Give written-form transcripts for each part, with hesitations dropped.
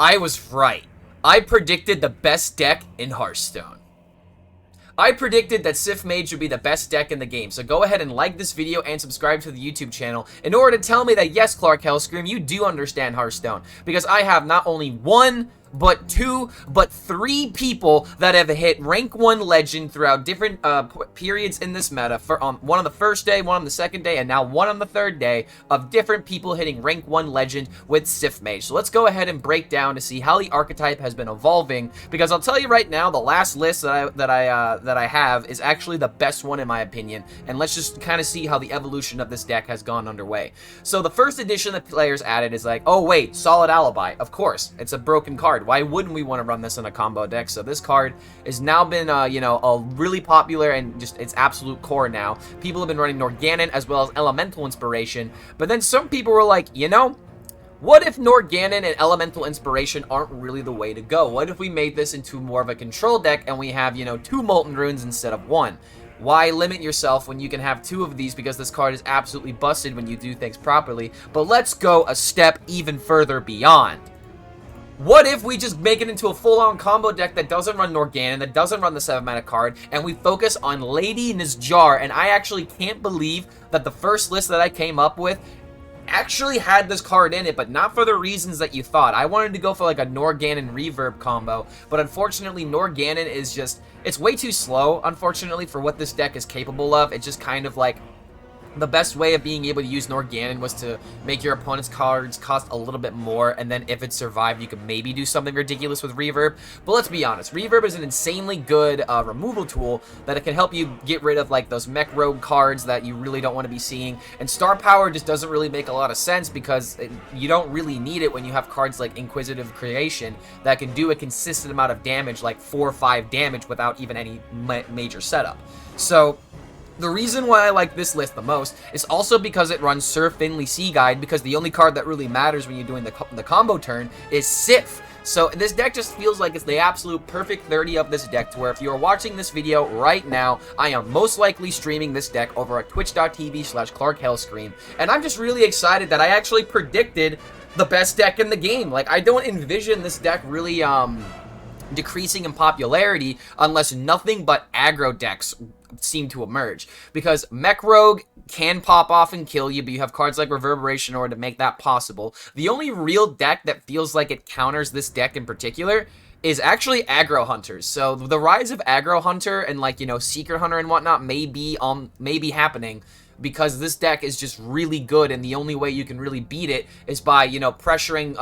I was right. I predicted the best deck in Hearthstone. I predicted that SIF MAGE would be the best deck in the game, so go ahead and like this video and subscribe to the YouTube channel in order to tell me that yes, Clark HELLSCREAM, you do understand Hearthstone, because I have not only one, but two, but three people that have hit rank 1 legend throughout different periods in this meta. For one on the first day, one on the second day, and now one on the third day of different people hitting rank 1 legend with SIF MAGE. So let's go ahead and break down to see how the archetype has been evolving, because I'll tell you right now, the last list that I have is actually the best one in my opinion, and let's just kind of see how the evolution of this deck has gone underway. So the first addition that players added is like, oh wait, Solid Alibi. Of course, it's a broken card. Why wouldn't we want to run this in a combo deck? So this card has now been, you know, a really popular and just its absolute core now. People have been running Norganon as well as Elemental Inspiration, but then some people were like, you know, what if Norganon and Elemental Inspiration aren't really the way to go? What if we made this into more of a control deck and we have, you know, 2 Molten Runes instead of 1? Why limit yourself when you can have 2 of these, because this card is absolutely busted when you do things properly? But let's go a step even further beyond. What if we just make it into a full-on combo deck that doesn't run Norganon, that doesn't run the 7-mana card, and we focus on Lady Nazjar? And I actually can't believe that the first list that I came up with actually had this card in it, but not for the reasons that you thought. I wanted to go for like a Norganon Reverb combo, but unfortunately Norganon is just, it's way too slow, unfortunately, for what this deck is capable of. It's just kind of like, the best way of being able to use Norganon was to make your opponent's cards cost a little bit more, and then if it survived, you could maybe do something ridiculous with Reverb. But let's be honest, Reverb is an insanely good removal tool that it can help you get rid of like those mech rogue cards that you really don't want to be seeing. And Star Power just doesn't really make a lot of sense because you don't really need it when you have cards like Inquisitive Creation that can do a consistent amount of damage, like 4 or 5 damage without even any major setup. So the reason why I like this list the most is also because it runs Sir Finley Sea Guide, because the only card that really matters when you're doing the combo turn is SIF. So this deck just feels like it's the absolute perfect 30 of this deck, to where if you're watching this video right now, I am most likely streaming this deck over at twitch.tv/ClarkHELLSCREAM. And I'm just really excited that I actually predicted the best deck in the game. Like, I don't envision this deck really decreasing in popularity unless nothing but aggro decks seem to emerge, because Mech Rogue can pop off and kill you, but you have cards like Reverberation in order to make that possible. The only real deck that feels like it counters this deck in particular is actually Aggro Hunters. So the rise of Aggro Hunter and, like, you know, Secret Hunter and whatnot may be happening, because this deck is just really good, and the only way you can really beat it is by, you know, pressuring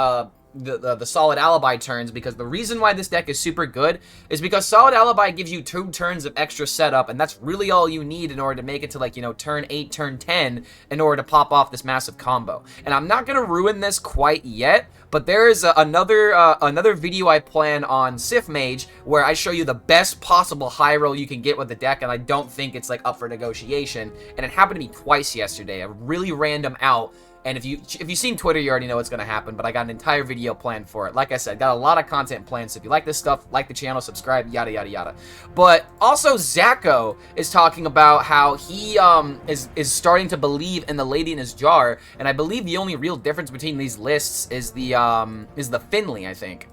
the Solid Alibi turns. Because the reason why this deck is super good is because Solid Alibi gives you 2 turns of extra setup, and that's really all you need in order to make it to, like, you know, turn 8, turn 10 in order to pop off this massive combo. And I'm not gonna ruin this quite yet, but there is another video I plan on SIF MAGE where I show you the best possible high roll you can get with the deck, and I don't think it's like up for negotiation. And it happened to me twice yesterday, a really random out. And if you've seen Twitter, you already know what's going to happen, but I got an entire video planned for it. Like I said, got a lot of content planned, so if you like this stuff, like the channel, subscribe, yada, yada, yada. But also, Zacho is talking about how he is starting to believe in the Lady Nazjar, and I believe the only real difference between these lists is the Finley, I think.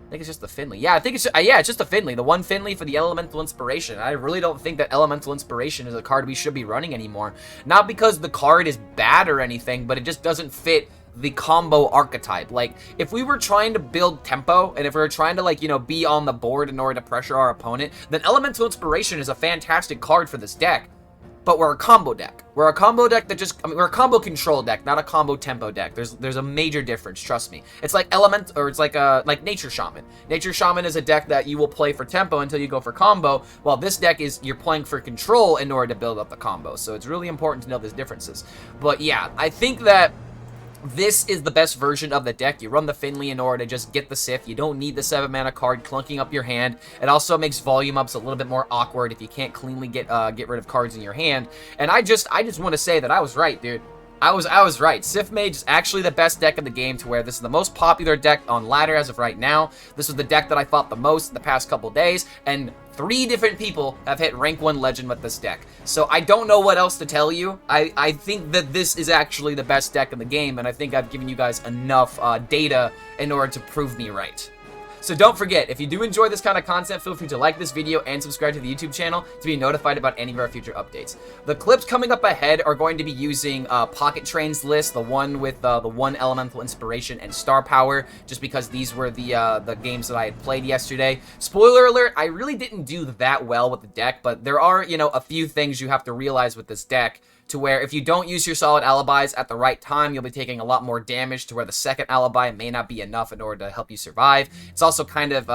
I think it's just the Finley. Yeah, I think it's just the Finley. The one Finley for the Elemental Inspiration. I really don't think that Elemental Inspiration is a card we should be running anymore. Not because the card is bad or anything, but it just doesn't fit the combo archetype. Like, if we were trying to build tempo, and if we were trying to, like, you know, be on the board in order to pressure our opponent, then Elemental Inspiration is a fantastic card for this deck. But we're a combo deck. We're a combo deck that just, I mean, we're a combo control deck, not a combo tempo deck. There's a major difference, trust me. It's like it's like Nature Shaman. Nature Shaman is a deck that you will play for tempo until you go for combo, while this deck is, you're playing for control in order to build up the combo. So it's really important to know those differences. But yeah, I think that this is the best version of the deck. You run the Finley in order to just get the SIF. You don't need the 7-mana card clunking up your hand. It also makes volume ups a little bit more awkward if you can't cleanly get rid of cards in your hand. And I just want to say that I was right, dude. I was right. SIF Mage is actually the best deck in the game, to where this is the most popular deck on ladder as of right now. This was the deck that I fought the most in the past couple days, and 3 different people have hit rank 1 legend with this deck. So I don't know what else to tell you. I think that this is actually the best deck in the game, and I think I've given you guys enough data in order to prove me right. So don't forget, if you do enjoy this kind of content, feel free to like this video and subscribe to the YouTube channel to be notified about any of our future updates. The clips coming up ahead are going to be using PocketTrain's list, the one with the 1 Elemental Inspiration and Star Power, just because these were the games that I had played yesterday. Spoiler alert, I really didn't do that well with the deck, but there are, you know, a few things you have to realize with this deck, to where if you don't use your solid alibis at the right time, you'll be taking a lot more damage, to where the second alibi may not be enough in order to help you survive. It's also kind of,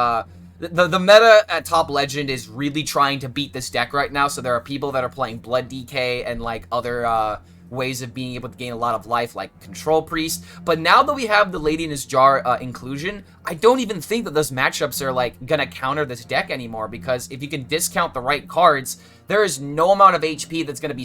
the meta at top legend is really trying to beat this deck right now, so there are people that are playing Blood DK and, like, other, ways of being able to gain a lot of life, like Control Priest. But now that we have the Lady in His Jar inclusion, I don't even think that those matchups are, like, gonna counter this deck anymore, because if you can discount the right cards, there is no amount of HP that's gonna be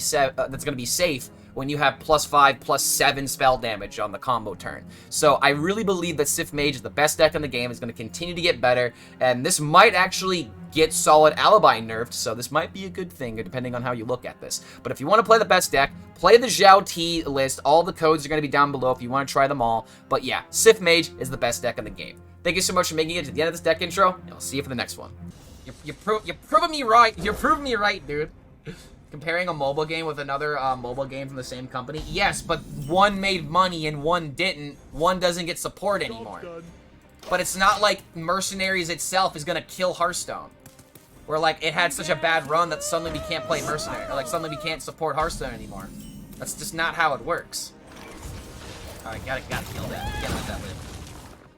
safe when you have +5, +7 spell damage on the combo turn. So I really believe that SIF Mage is the best deck in the game. It's going to continue to get better, and this might actually get solid alibi nerfed, so this might be a good thing depending on how you look at this. But if you want to play the best deck, play the XiaoT list. All the codes are going to be down below if you want to try them all. But yeah, SIF Mage is the best deck in the game. Thank you so much for making it to the end of this deck intro, and I'll see you for the next one. You're proving me right. You're proving me right, dude. Comparing a mobile game with another mobile game from the same company? Yes, but one made money and one didn't. One doesn't get support anymore. But it's not like Mercenaries itself is gonna kill Hearthstone. Where, like, it had such a bad run that suddenly we can't play Mercenary. Or, like, suddenly we can't support Hearthstone anymore. That's just not how it works. Alright, gotta kill that. Get with that live.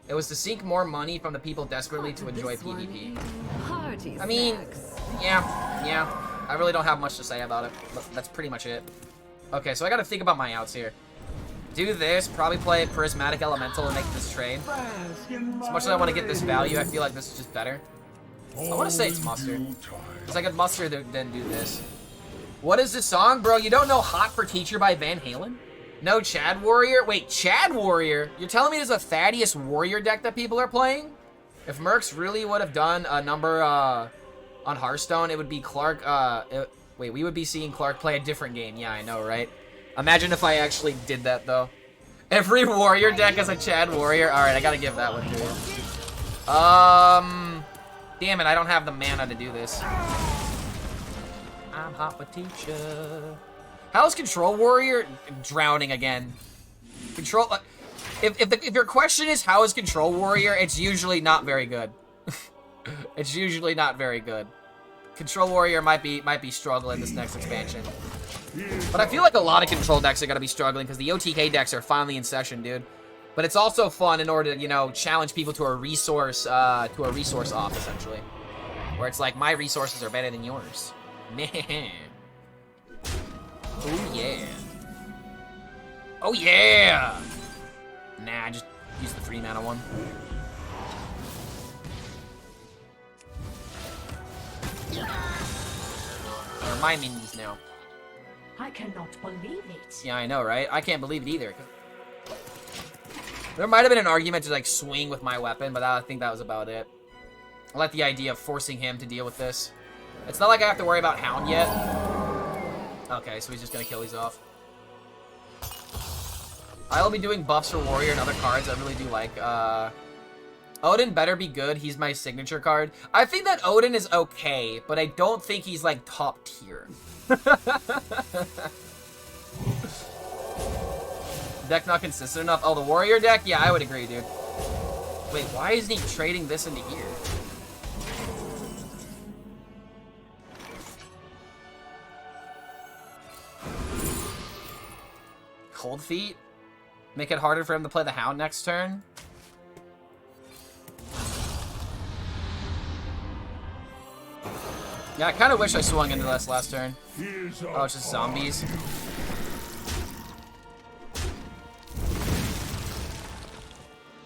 It was to seek more money from the people desperately to enjoy PvP. I mean, yeah. I really don't have much to say about it, but that's pretty much it. Okay, so I gotta think about my outs here. Do this, probably play Prismatic Elemental and make this trade. As much as I want to get this value, I feel like this is just better. I want to say it's Mustard. Because I could Mustard then do this. What is this song, bro? You don't know Hot for Teacher by Van Halen? No Chad Warrior? Wait, Chad Warrior? You're telling me there's a Thaddeus Warrior deck that people are playing? If Mercs really would have done a number, on Hearthstone, it would be Clark, wait, we would be seeing Clark play a different game. Yeah, I know, right? Imagine if I actually did that, though. Every Warrior deck is a Chad Warrior. Alright, I gotta give that one to you. Damn it, I don't have the mana to do this. I'm Hot with Teacher. How's Control Warrior? Drowning again. Control... If your question is how is Control Warrior, it's usually not very good. It's usually not very good. Control Warrior might be struggling this next expansion. But I feel like a lot of control decks are gonna be struggling because the OTK decks are finally in session, dude. But it's also fun in order to, you know, challenge people to a resource off, essentially. Where it's like, my resources are better than yours. Man. Oh yeah. Oh yeah! Nah, just use the 3-mana one. Remind me these now. I cannot believe it. Yeah, I know, right? I can't believe it either. There might have been an argument to, like, swing with my weapon, but I think that was about it. I like the idea of forcing him to deal with this. It's not like I have to worry about Hound yet. Okay, so he's just gonna kill these off. I'll be doing buffs for Warrior and other cards I really do like. Odin better be good. He's my signature card. I think that Odin is okay, but I don't think he's, like, top tier. Deck not consistent enough. Oh, the Warrior deck? Yeah, I would agree, dude. Wait, why isn't he trading this into here? Cold Feet? Make it harder for him to play the Hound next turn? Yeah, I kind of wish I swung into this last turn. Oh, it's just zombies.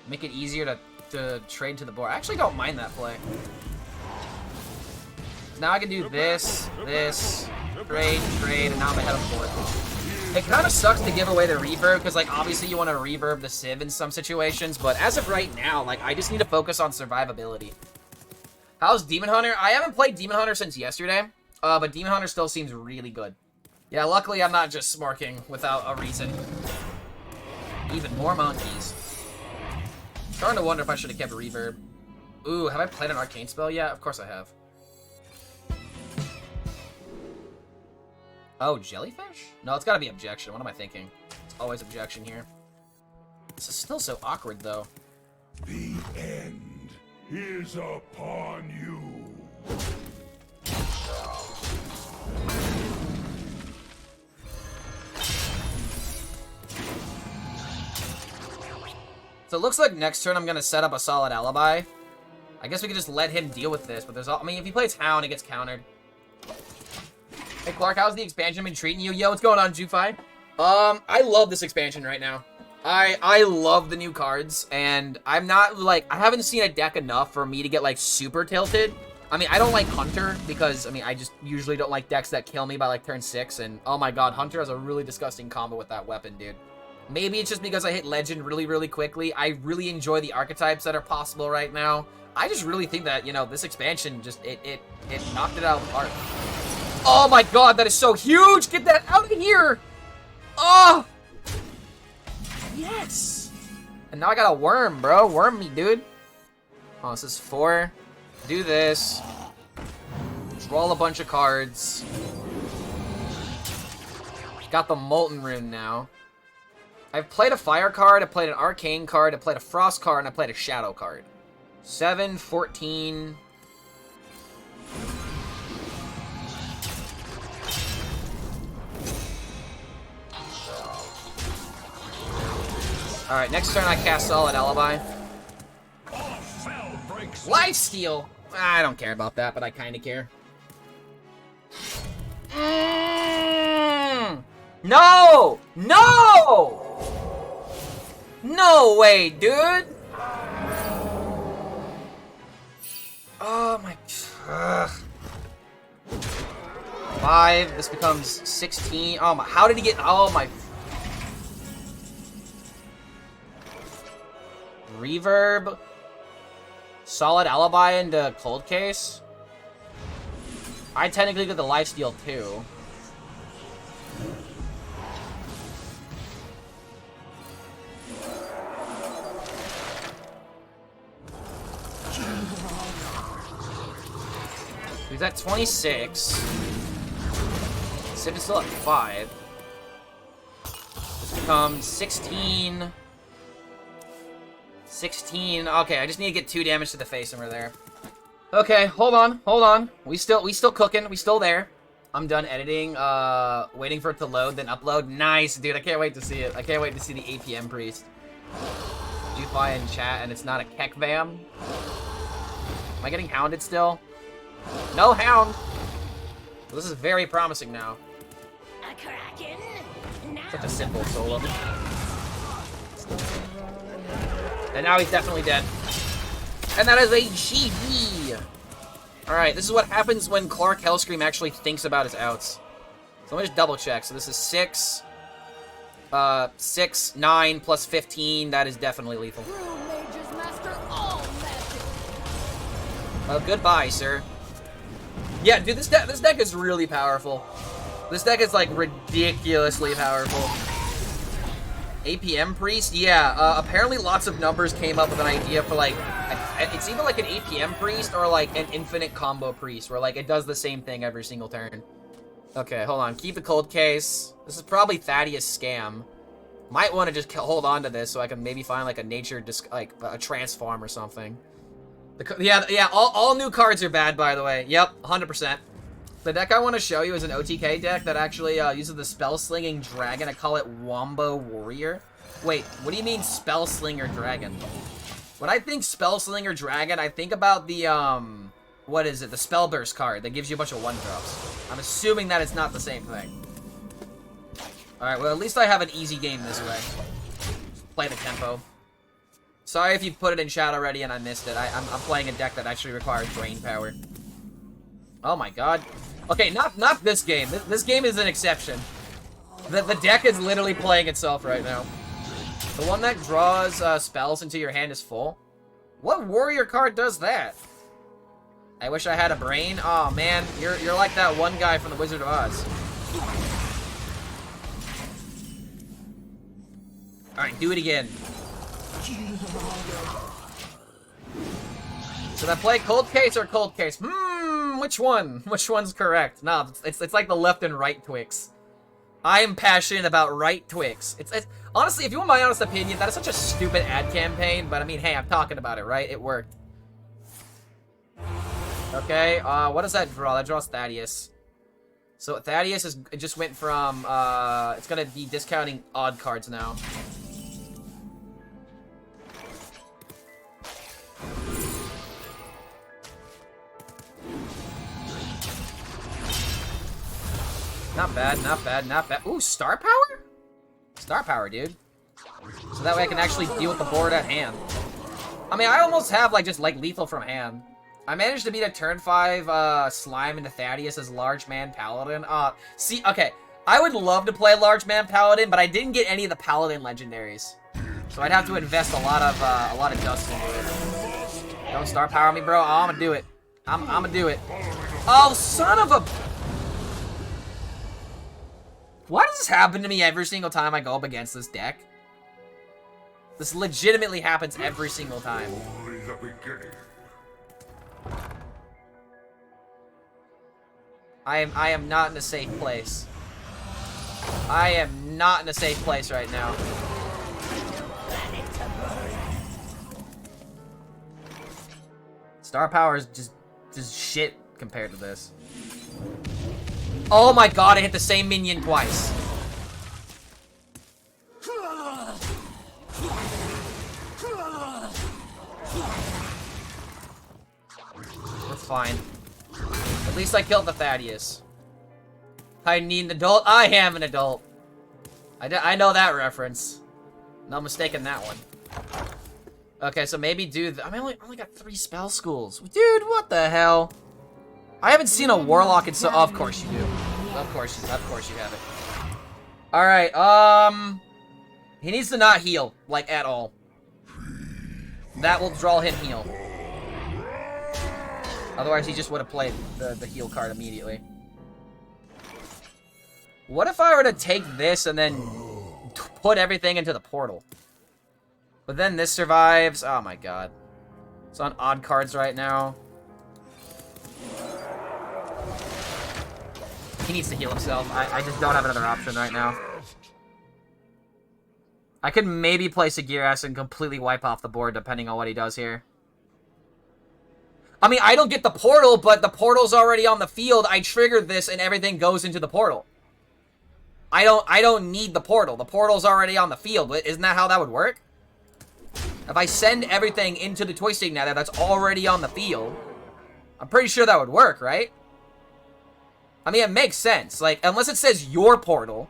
Make it easier to trade to the board. I actually don't mind that play. Now I can do this, trade, and now I'm ahead of the board. It kind of sucks to give away the reverb, because, like, obviously you want to reverb the Civ in some situations, but as of right now, like, I just need to focus on survivability. How's Demon Hunter? I haven't played Demon Hunter since yesterday, but Demon Hunter still seems really good. Yeah, luckily I'm not just smirking without a reason. Even more monkeys. Starting to wonder if I should have kept reverb. Ooh, have I played an arcane spell yet? Of course I have. Oh, jellyfish? No, it's gotta be objection. What am I thinking? It's always objection here. This is still so awkward, though. The end is upon you. So it looks like next turn I'm gonna set up a solid alibi. I guess we could just let him deal with this, but there's all— I mean, if he plays Hound, it gets countered. Hey Clark, how's the expansion been treating you? Yo, what's going on, Jufi? I love this expansion right now. I love the new cards, and I'm not, like, I haven't seen a deck enough for me to get, like, super tilted. I mean, I don't like Hunter, because, I mean, I just usually don't like decks that kill me by, like, turn 6, and, oh my god, Hunter has a really disgusting combo with that weapon, dude. Maybe it's just because I hit Legend really, really quickly. I really enjoy the archetypes that are possible right now. I just really think that, you know, this expansion just, it knocked it out of the park. Oh my god, that is so huge! Get that out of here! Oh! Yes! And now I got a worm, bro. Worm me, dude. Oh, this is 4. Do this. Roll a bunch of cards. Got the Molten Rune now. I've played a Fire card, I played an Arcane card, I played a Frost card, and I played a Shadow card. 7, 14... Alright, next turn I cast Solid Alibi. Lifesteal! I don't care about that, but I kinda care. No! No! No way, dude! Oh my... Ugh. 5, this becomes 16. Oh my, how did he get... Oh my... Reverb, Solid Alibi into Cold Case. I technically get the lifesteal too. He's at 26. Civ is still at 5. This becomes 16. 16. Okay, I just need to get 2 damage to the face and we're there. Okay, hold on. We still cooking. We still there. I'm done editing. Waiting for it to load, then upload. Nice, dude. I can't wait to see it. I can't wait to see the APM priest. Jufi in chat, and it's not a Kekvam. Am I getting hounded still? No hound. This is very promising now. Such a simple solo. And now he's definitely dead. And that is a GG! Alright, this is what happens when Clark HELLSCREAM actually thinks about his outs. So let me just double check. So this is 6. 6, 9, plus 15. That is definitely lethal. Goodbye, sir. Yeah, dude, this deck is really powerful. This deck is, like, ridiculously powerful. APM Priest? Yeah, apparently lots of numbers came up with an idea for, like, it's either like an APM Priest or, like, an infinite combo Priest, where, like, it does the same thing every single turn. Okay, hold on. Keep the Cold Case. This is probably Thaddeus Scam. Might want to just hold on to this so I can maybe find, like, a nature, like, a transform or something. Yeah, all new cards are bad, by the way. Yep, 100%. The deck I want to show you is an OTK deck that actually uses the Spell-Slinging Dragon. I call it Wombo Warrior. Wait, what do you mean Spell-Slinger Dragon? When I think Spell-Slinger Dragon, I think about the, what is it? The Spell Burst card that gives you a bunch of 1-drops. I'm assuming that it's not the same thing. Alright, well, at least I have an easy game this way. Play the tempo. Sorry if you put it in chat already and I missed it. I'm playing a deck that actually requires brain power. Oh my god. Okay, not this game. This game is an exception. The deck is literally playing itself right now. The one that draws spells into your hand is full. What warrior card does that? I wish I had a brain. Oh man, you're like that one guy from the Wizard of Oz. Alright, do it again. Should I play Cold Case or Cold Case? Which one? Which one's correct? No, it's like the left and right Twix. I am passionate about right Twix. It's honestly, if you want my honest opinion, that is such a stupid ad campaign, but I mean, hey, I'm talking about it, right? It worked. Okay, what does that draw? That draws Thaddeus. So Thaddeus it just went from, it's gonna be discounting odd cards now. Not bad, not bad, not bad. Ooh, star power? Star power, dude. So that way I can actually deal with the board at hand. I mean, I almost have, like, just, like, lethal from hand. I managed to beat a turn 5 Slime into Thaddeus as Large Man Paladin. See, okay. I would love to play Large Man Paladin, but I didn't get any of the Paladin legendaries. So I'd have to invest a lot of dust into it. Don't star power me, bro. Oh, I'm gonna do it. I'm gonna do it. Oh, son of a... Why does this happen to me every single time I go up against this deck? This legitimately happens every single time. I am not in a safe place. I am not in a safe place right now. Star power is just shit compared to this. Oh my god, I hit the same minion twice. That's fine. At least I killed the Thaddeus. I need an adult. I am an adult. I know that reference. No mistake in that one. Okay, so maybe do the... I mean, I only got 3 spell schools. Dude, what the hell? I haven't seen a Warlock in so... Oh, of course you do. Of course you have it. Alright, he needs to not heal, like, at all. That will draw him heal. Otherwise, he just would have played the heal card immediately. What if I were to take this and then put everything into the portal? But then this survives. Oh my god. It's on odd cards right now. He needs to heal himself. I just don't have another option right now. I could maybe play Sagirus and completely wipe off the board depending on what he does here. I mean, I don't get the portal, but the portal's already on the field. I triggered this and everything goes into the portal. I don't need the portal. The portal's already on the field. Isn't that how that would work? If I send everything into the Twisting Nether that's already on the field, I'm pretty sure that would work, right? I mean, it makes sense. Like, unless it says your portal.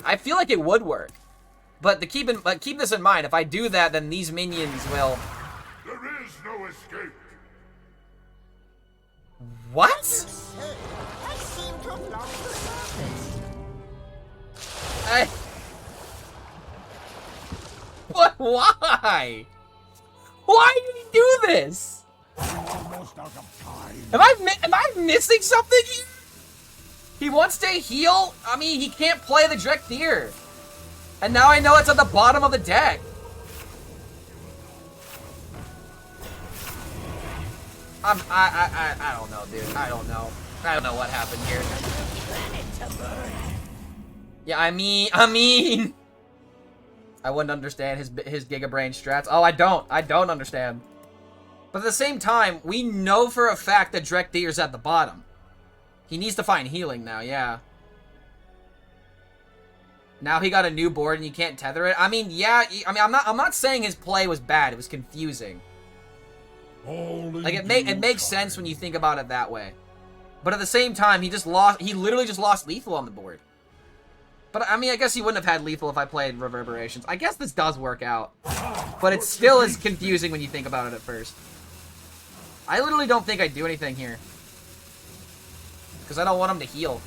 I feel like it would work. But keep this in mind. If I do that, then these minions will... There is no escape. What? I seem to have lost the surface. But why? Why did he do this? Almost out of time. Am I missing something here? He wants to heal? I mean, he can't play the Drekthir. And now I know it's at the bottom of the deck. I don't know, dude. I don't know. I don't know what happened here. Yeah, I mean, I wouldn't understand his Gigabrain strats. Oh, I don't understand. But at the same time, we know for a fact that Drekthir's at the bottom. He needs to find healing now, yeah. Now he got a new board and you can't tether it. I mean, yeah, I mean, I'm not saying his play was bad. It was confusing. Like, it makes sense when you think about it that way. But at the same time, he literally just lost lethal on the board. But, I mean, I guess he wouldn't have had lethal if I played Reverberations. I guess this does work out. But it still is confusing when you think about it at first. I literally don't think I do anything here. Because I don't want him to heal.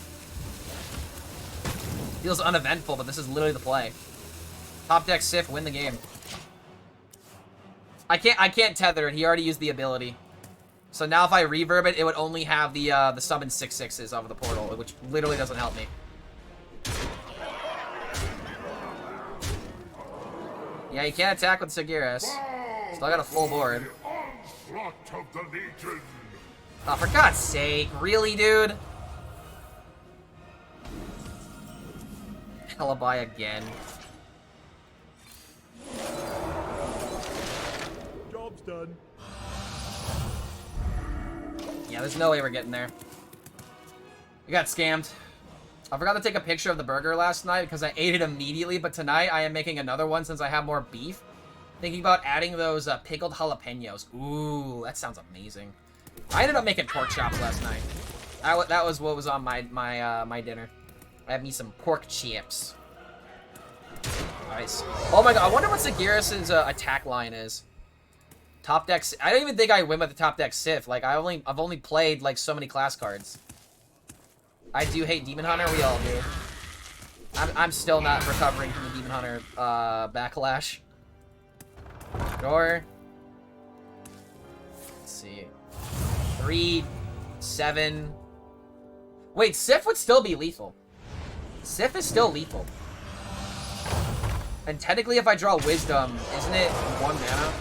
Feels uneventful, but this is literally the play. Top deck Sif, win the game. I can't tether it. He already used the ability. So now if I reverb it, it would only have the summon 6/6s off of the portal, which literally doesn't help me. Yeah, you can't attack with Sagiras. Still got a full board. Onslaught of the Legion. Oh, for God's sake. Really, dude? Alibi again. Job's done. Yeah, there's no way we're getting there. We got scammed. I forgot to take a picture of the burger last night because I ate it immediately, but tonight I am making another one since I have more beef. Thinking about adding those pickled jalapenos. Ooh, that sounds amazing. I ended up making pork chops last night. That was what was on my dinner. I had me some pork chips. Nice. Oh my god, I wonder what Sagiras' attack line is. Top deck. I don't even think I win with the top deck Sif. Like I've only played like so many class cards. I do hate Demon Hunter. We all do. I'm still not recovering from the Demon Hunter backlash. Sure. Let's see. 3, 7. Wait, Sif would still be lethal. Sif is still lethal. And technically, if I draw Wisdom, isn't it 1 mana?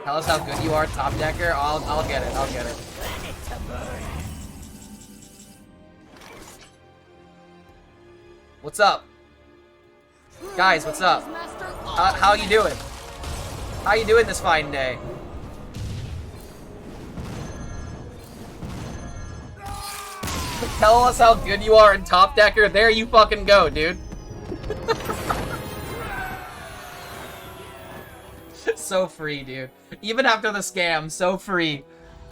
Tell us how good you are, top decker. I'll get it. I'll get it. What's up? Guys, what's up? How you doing? How you doing this fine day? Tell us how good you are in top decker. There you fucking go, dude. So free, dude. Even after the scam, so free.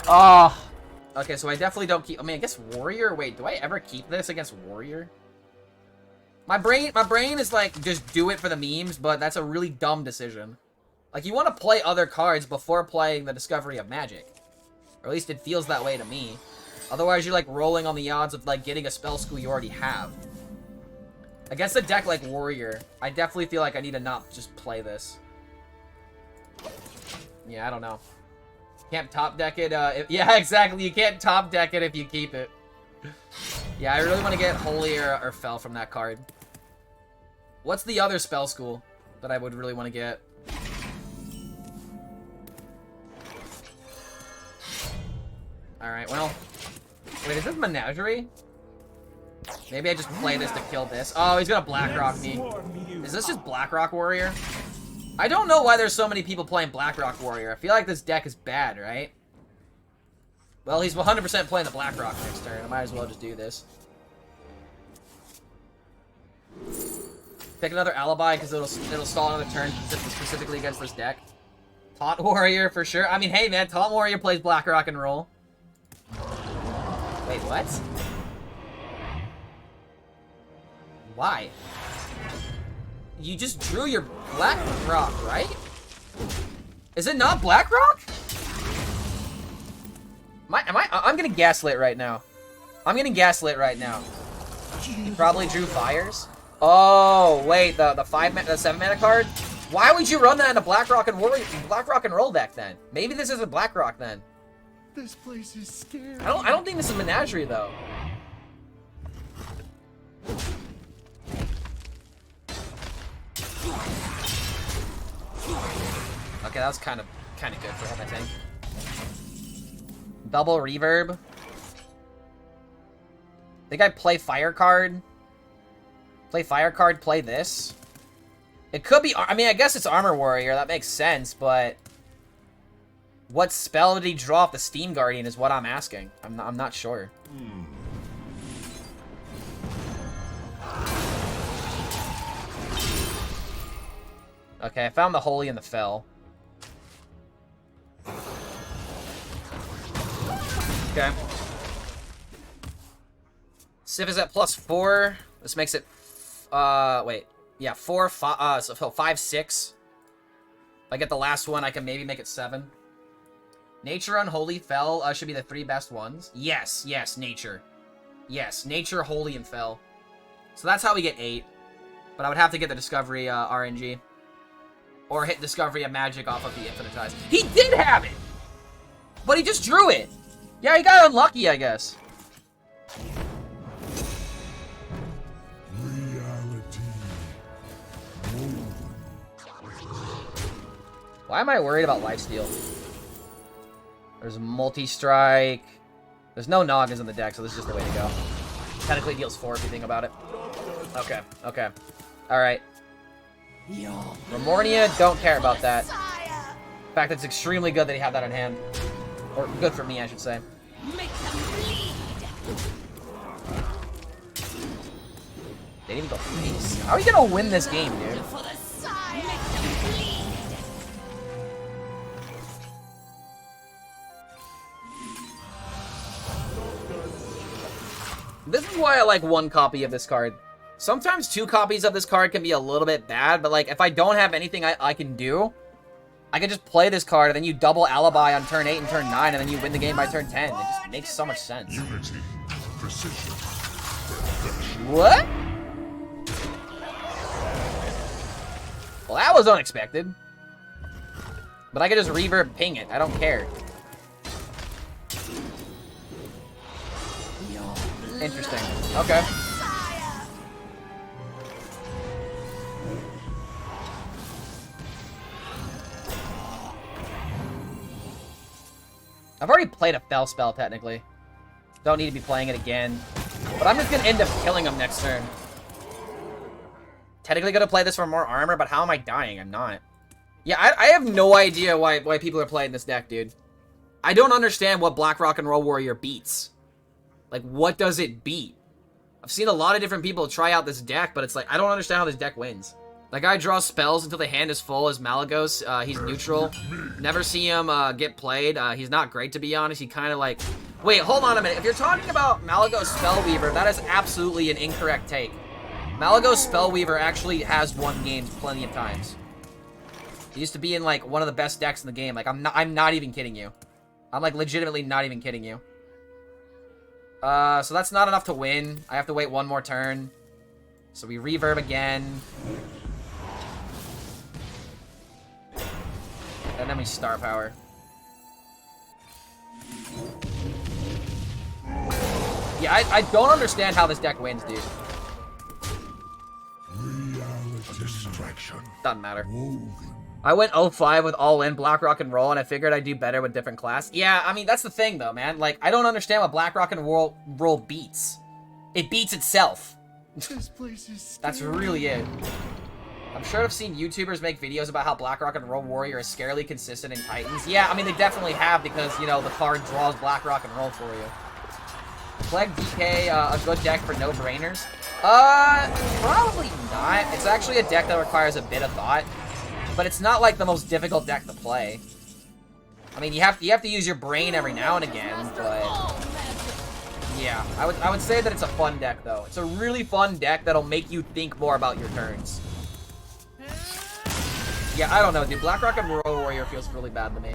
Oh. Okay, so I definitely don't keep... I mean, I guess Warrior? Wait, do I ever keep this against Warrior? My brain is like, just do it for the memes, but that's a really dumb decision. Like, you want to play other cards before playing the Discovery of Magic. Or at least it feels that way to me. Otherwise, you're like rolling on the odds of like getting a spell school you already have. Against a deck like Warrior, I definitely feel like I need to not just play this. Yeah, I don't know. Can't top deck it. Yeah, exactly. You can't top deck it if you keep it. Yeah, I really want to get Holy or Fell from that card. What's the other spell school that I would really want to get? Alright, well. Wait, is this Menagerie? Maybe I just play this to kill this. Oh, he's gonna Blackrock me. Is this just Blackrock Warrior? I don't know why there's so many people playing Blackrock Warrior. I feel like this deck is bad, right? Well, he's 100% playing the Blackrock next turn. I might as well just do this. Pick another Alibi because it'll stall another turn specifically against this deck. Taunt Warrior for sure. I mean, hey man, Taunt Warrior plays Blackrock and roll. Wait, what? Why? You just drew your Blackrock, right? Is it not Blackrock? I'm getting gaslit right now. I'm getting gaslit right now. He probably drew Fires. Oh, wait, the 7 mana card? Why would you run that in a Blackrock and roll deck then? Maybe this isn't Blackrock then. This place is scary. I don't think this is Menagerie though. Okay, that was kind of good for him, I think. Double reverb. Think I play Fire card. Play Fire card, play this. It could be, I mean, I guess it's Armor Warrior, that makes sense, but what spell did he draw off the Steam Guardian is what I'm asking. I'm not sure. Okay, I found the Holy and the Fell. Okay. Sif is at +4. This makes it, wait. Yeah, 4, 5, so 5, 6. If I get the last one, I can maybe make it 7. Nature, Unholy, Fell should be the 3 best ones. Yes, yes, Nature. Yes, Nature, Holy, and Fell. So that's how we get 8. But I would have to get the Discovery RNG. Or hit Discovery of Magic off of the Infinitize. He did have it! But he just drew it! Yeah, he got unlucky, I guess. Why am I worried about lifesteal? There's multi-strike. There's no Noggins in the deck, so this is just the way to go. Technically deals 4 if you think about it. Okay, okay. Alright. Remornia, don't care about that. In fact, it's extremely good that he had that in hand. Or good for me, I should say. They didn't even go face. How are you gonna win this game, dude? This is why I like 1 copy of this card. Sometimes 2 copies of this card can be a little bit bad, but like if I don't have anything I can do, I can just play this card and then you double Alibi on turn 8 and turn 9 and then you win the game by turn 10. It just makes so much sense. Unity, precision, What? Well, that was unexpected. But I could just reverb ping it. I don't care. Interesting. Okay. I've already played a Fell spell, technically. Don't need to be playing it again. But I'm just gonna end up killing him next turn. Technically gonna play this for more armor, but how am I dying? I'm not. Yeah, I have no idea why people are playing this deck, dude. I don't understand what Black Rock and Roll Warrior beats. Like, what does it beat? I've seen a lot of different people try out this deck, but it's like, I don't understand how this deck wins. That guy draws spells until the hand is full as Malagos. He's neutral. Never see him get played. He's not great, to be honest. He kind of like... Wait, hold on a minute. If you're talking about Malagos Spellweaver, that is absolutely an incorrect take. Malagos Spellweaver actually has won games plenty of times. He used to be in, like, one of the best decks in the game. Like, I'm not even kidding you. I'm, like, legitimately not even kidding you. So that's not enough to win. I have to wait 1 more turn. So we reverb again. And then we star power. Yeah, I don't understand how this deck wins, dude. distraction. Doesn't matter. I went 0-5 with all in Black Rock and Roll, and I figured I'd do better with different class. Yeah, I mean, that's the thing, though, man. Like, I don't understand what Black Rock and Roll beats. It beats itself. This place is scary. That's really it. I'm sure I've seen YouTubers make videos about how Black Rock and Roll Warrior is scarily consistent in Titans. Yeah, I mean, they definitely have because, you know, the card draws Black Rock and Roll for you. Plague DK, a good deck for no-brainers? Probably not. It's actually a deck that requires a bit of thought. But it's not, like, the most difficult deck to play. I mean, you have to use your brain every now and again, but... yeah, I would say that it's a fun deck, though. It's a really fun deck that'll make you think more about your turns. Yeah, I don't know, dude. Black Rock and Roll Warrior feels really bad to me.